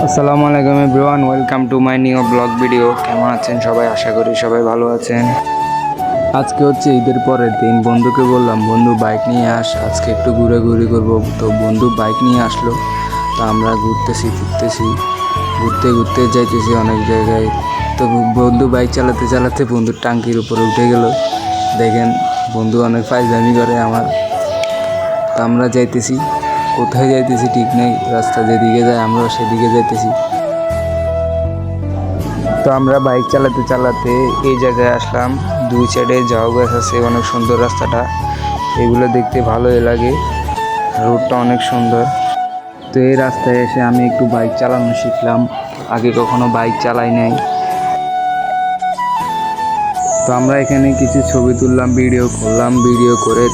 আসসালামু আলাইকুম everyone, welcome to my new blog video. কেমন আছেন সবাই? আশা করি সবাই ভালো আছেন। আজকে হচ্ছে ঈদের পরের দিন। বন্ধুকে বললাম, বন্ধু বাইক নিয়ে আজকে একটু ঘুরাঘুরি করবো। তো বন্ধু বাইক নিয়ে আসলো। তো আমরা ঘুরতে ঘুরতে যাইতেছি অনেক জায়গায়। তো বন্ধু বাইক চালাতে চালাতে বন্ধুর টাঙ্কির উপরে উঠে গেল। দেখেন, বন্ধু অনেক ফাইজলামি করে আমার। তো আমরা যাইতেছি, কোথায় যাইতেছি ঠিক নেই, রাস্তা যেদিকে যায় আমরা সেদিকে যাইতেছি। তো আমরা বাইক চালাতে চালাতে এই জায়গায় আসলাম। দুই সাইডে ঝাউ গাছ আছে, অনেক সুন্দর রাস্তাটা। এগুলো দেখতে ভালোই লাগে, রোডটা অনেক সুন্দর। তো এই রাস্তায় এসে আমি একটু বাইক চালানো শিখলাম, আগে কখনো বাইক চালাই নাই। তো আমরা এখানে কিছু ছবি তুললাম, ভিডিও করলাম। ভিডিও করে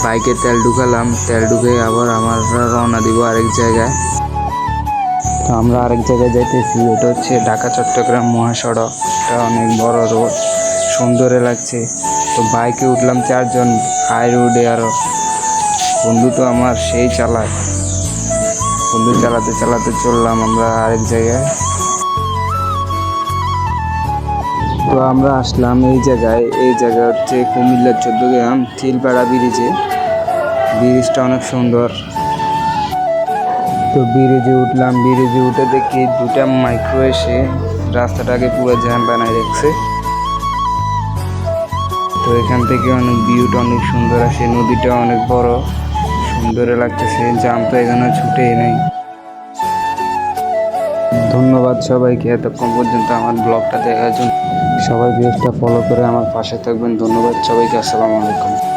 বাইকে তেল ঢুকালাম, তেল ঢুকে আবার আমরা রওনা দিব আরেক জায়গায়। তো আমরা আরেক জায়গায় যাইতেছি, এটা হচ্ছে ঢাকা চট্টগ্রাম মহাসড়ক। এটা অনেক বড় রোড, সুন্দরে লাগছে। তো বাইকে উঠলাম চারজন, হাই রোডে। আরও বন্ধু তো আমার সেই চালায়, বন্ধু চালাতে চালাতে চললাম আমরা আরেক জায়গায়। তো আমরা আসলাম এই জায়গায়। এই জায়গা হচ্ছে কুমিল্লার 14 গ্রাম চিলপাড়া ব্রিজে। ব্রিজটা অনেক সুন্দর। তো ব্রিজে উঠলাম, ব্রিজে উঠে দেখি দুটা মাইক্রো এসে রাস্তাটাকে পুরো জ্যাম বানায় রেখেছে। তো এখান থেকে অনেক ভিউটা অনেক সুন্দর আসে, নদীটা অনেক বড়, সুন্দরে লাগতেছে। জ্যাম তো এখানে ছুটেই নেই। ধন্যবাদ সবাইকে এতক্ষণ পর্যন্ত আমার ব্লগটা দেখার জন্য। সবাই পেজটা ফলো করে আমার পাশে থাকবেন। ধন্যবাদ সবাইকে। আসসালামু আলাইকুম।